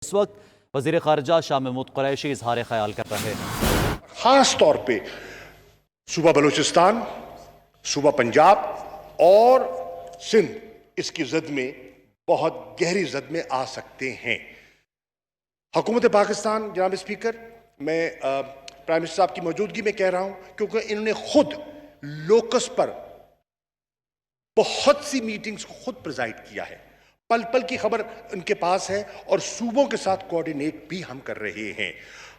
اس وقت وزیر خارجہ شاہ محمود قریشی اظہار خیال کر رہے ہیں۔ خاص طور پہ صوبہ بلوچستان، صوبہ پنجاب اور سندھ اس کی زد میں بہت گہری زد میں آ سکتے ہیں۔ حکومت پاکستان، جناب اسپیکر، میں پرائم منسٹر صاحب کی موجودگی میں کہہ رہا ہوں کیونکہ انہوں نے خود لوکس پر بہت سی میٹنگز کو خود پریزائڈ کیا ہے، پل پل کی خبر ان کے پاس ہے اور صوبوں کے ساتھ کوارڈینیٹ بھی ہم کر رہے ہیں۔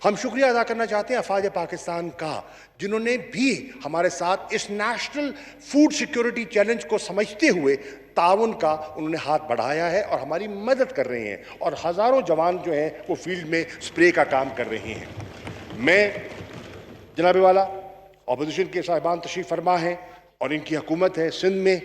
ہم شکریہ ادا کرنا چاہتے ہیں افواج پاکستان کا، جنہوں نے بھی ہمارے ساتھ اس نیشنل فوڈ سیکیورٹی چیلنج کو سمجھتے ہوئے تعاون کا انہوں نے ہاتھ بڑھایا ہے اور ہماری مدد کر رہے ہیں، اور ہزاروں جوان جو ہیں وہ فیلڈ میں سپرے کا کام کر رہے ہیں۔ میں جناب والا اپوزیشن کے صاحبان تشریف فرما ہیں اور ان کی حکومت ہے سندھ میں،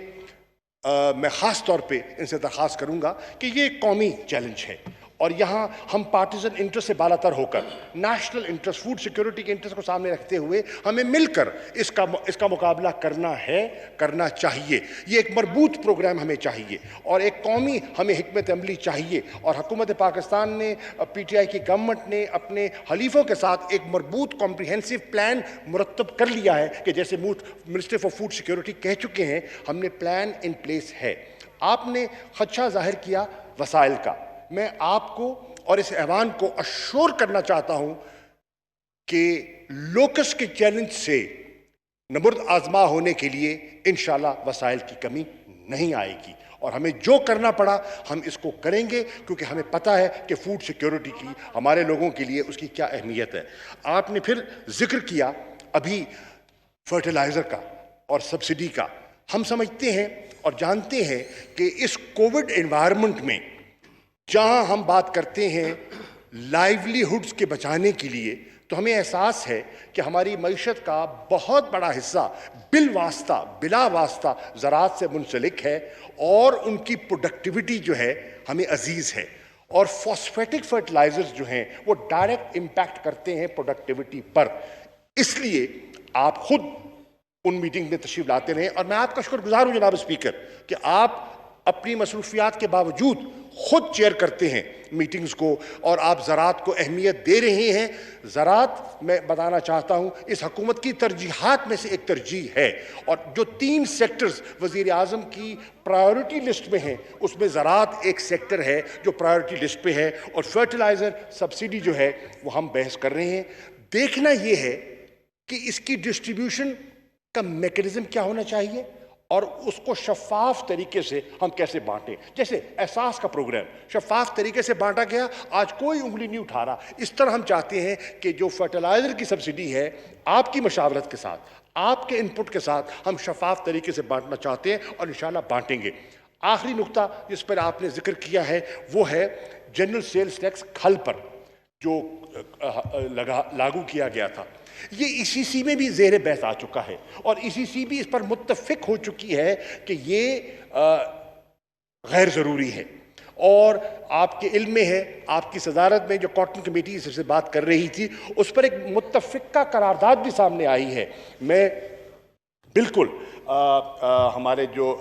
میں خاص طور پہ ان سے درخواست کروں گا کہ یہ ایک قومی چیلنج ہے اور یہاں ہم پارٹیزن انٹرسٹ سے بالا تر ہو کر نیشنل انٹرسٹ، فوڈ سیکیورٹی کے انٹرسٹ کو سامنے رکھتے ہوئے ہمیں مل کر اس کا مقابلہ کرنا چاہیے۔ یہ ایک مربوط پروگرام ہمیں چاہیے اور ایک قومی ہمیں حکمت عملی چاہیے، اور حکومت پاکستان نے، پی ٹی آئی کی گورنمنٹ نے اپنے حلیفوں کے ساتھ ایک مربوط کمپریہنسو پلان مرتب کر لیا ہے کہ جیسے منسٹر فار فوڈ سیکیورٹی کہہ چکے ہیں، ہم نے پلان ان پلیس ہے۔ آپ نے خدشہ ظاہر کیا وسائل کا، میں آپ کو اور اس ایوان کو اشور کرنا چاہتا ہوں کہ لوکس کے چیلنج سے نبرد آزما ہونے کے لیے انشاءاللہ وسائل کی کمی نہیں آئے گی، اور ہمیں جو کرنا پڑا ہم اس کو کریں گے، کیونکہ ہمیں پتہ ہے کہ فوڈ سیکیورٹی کی ہمارے لوگوں کے لیے اس کی کیا اہمیت ہے۔ آپ نے پھر ذکر کیا ابھی فرٹیلائزر کا اور سبسڈی کا۔ ہم سمجھتے ہیں اور جانتے ہیں کہ اس کووڈ انوائرمنٹ میں جہاں ہم بات کرتے ہیں لائیولی ہوڈز کے بچانے کے لیے، تو ہمیں احساس ہے کہ ہماری معیشت کا بہت بڑا حصہ بلا واسطہ زراعت سے منسلک ہے، اور ان کی پروڈکٹیوٹی جو ہے ہمیں عزیز ہے، اور فاسفیٹک فرٹیلائزرز جو ہیں وہ ڈائریکٹ امپیکٹ کرتے ہیں پروڈکٹیوٹی پر۔ اس لیے آپ خود ان میٹنگ میں تشریف لاتے رہیں، اور میں آپ کا شکر گزار ہوں جناب اسپیکر کہ آپ اپنی مصروفیات کے باوجود خود چیئر کرتے ہیں میٹنگز کو، اور آپ زراعت کو اہمیت دے رہے ہیں۔ زراعت، میں بتانا چاہتا ہوں، اس حکومت کی ترجیحات میں سے ایک ترجیح ہے، اور جو 3 سیکٹرز وزیر اعظم کی پرائیورٹی لسٹ میں ہیں اس میں زراعت ایک سیکٹر ہے جو پرائیورٹی لسٹ پہ ہے، اور فرٹیلائزر سبسڈی جو ہے وہ ہم بحث کر رہے ہیں۔ دیکھنا یہ ہے کہ اس کی ڈسٹریبیوشن کا میکانزم کیا ہونا چاہیے اور اس کو شفاف طریقے سے ہم کیسے بانٹیں۔ جیسے احساس کا پروگرام شفاف طریقے سے بانٹا گیا، آج کوئی انگلی نہیں اٹھا رہا۔ اس طرح ہم چاہتے ہیں کہ جو فرٹیلائزر کی سبسڈی ہے، آپ کی مشاورت کے ساتھ، آپ کے انپٹ کے ساتھ ہم شفاف طریقے سے بانٹنا چاہتے ہیں، اور انشاءاللہ بانٹیں گے۔ آخری نقطہ جس پر آپ نے ذکر کیا ہے وہ ہے جنرل سیلز ٹیکس کھل پر جو لاگو کیا گیا تھا۔ یہ ای سی سی میں بھی زیر بحث آ چکا ہے، اور ای سی سی بھی اس پر متفق ہو چکی ہے کہ یہ غیر ضروری ہے، اور آپ کے علم میں ہے، آپ کی صدارت میں جو کاٹن کمیٹی اس سے بات کر رہی تھی، اس پر ایک متفقہ قرارداد بھی سامنے آئی ہے۔ میں بالکل ہمارے جو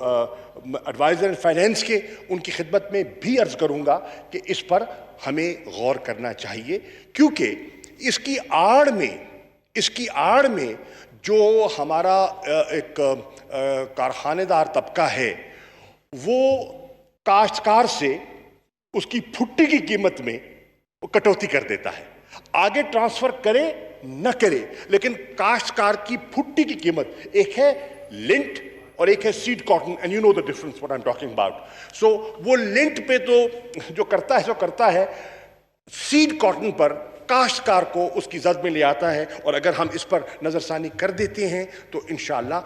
ایڈوائزر فائنینس کے ان کی خدمت میں بھی عرض کروں گا کہ اس پر ہمیں غور کرنا چاہیے، کیونکہ اس کی آڑ میں جو ہمارا ایک کارخانے دار طبقہ ہے وہ کاشتکار سے اس کی پھٹی کی قیمت میں کٹوتی کر دیتا ہے، آگے ٹرانسفر کرے نہ کرے، لیکن کاشتکار کی پھٹی کی قیمت ایک ہے لنٹ اور ایک ہے seed cotton, and you know the difference what I am talking about. So وہ لنٹ پہ تو جو کرتا ہے سیڈ کاٹن پر کاشتکار کو اس کی زد میں لے آتا ہے، اور اگر ہم اس پر نظر ثانی کر دیتے ہیں تو انشاءاللہ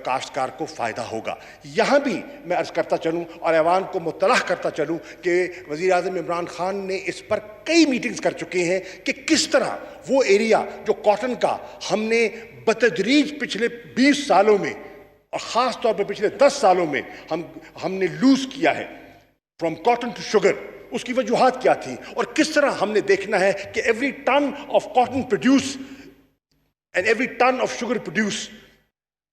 کاشتکار کو فائدہ ہوگا۔ یہاں بھی میں عرض کرتا چلوں اور ایوان کو مطلع کرتا چلوں کہ وزیر اعظم عمران خان نے اس پر کئی میٹنگز کر چکے ہیں کہ کس طرح وہ ایریا جو کاٹن کا ہم نے بتدریج پچھلے 20 سالوں میں اور خاص طور پر پچھلے 10 سالوں میں ہم نے لوز کیا ہے فرام کاٹن ٹو شوگر، اس کی وجوہات کیا تھی، اور کس طرح ہم نے دیکھنا ہے کہ every ton of cotton produce and every ton of sugar produce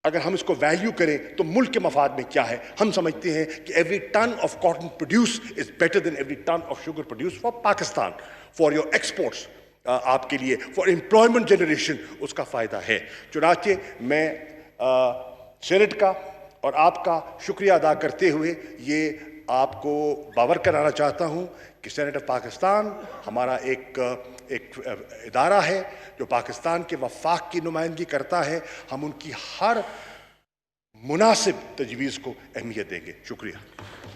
اگر ہم اس کو ویلیو کریں تو ملک کے مفاد میں کیا ہے. ہم سمجھتے ہیں کہ every ton of cotton produce is better than every ton of sugar produce for Pakistan, for your exports, آپ کے لیے فار امپلائمنٹ جنریشن اس کا فائدہ ہے. چنانچہ میں سینٹ کا اور آپ کا شکریہ ادا کرتے ہوئے یہ آپ کو باور کرانا چاہتا ہوں کہ سینٹ آف پاکستان ہمارا ایک ادارہ ہے جو پاکستان کے وفاق کی نمائندگی کرتا ہے. ہم ان کی ہر مناسب تجویز کو اہمیت دیں گے. شکریہ.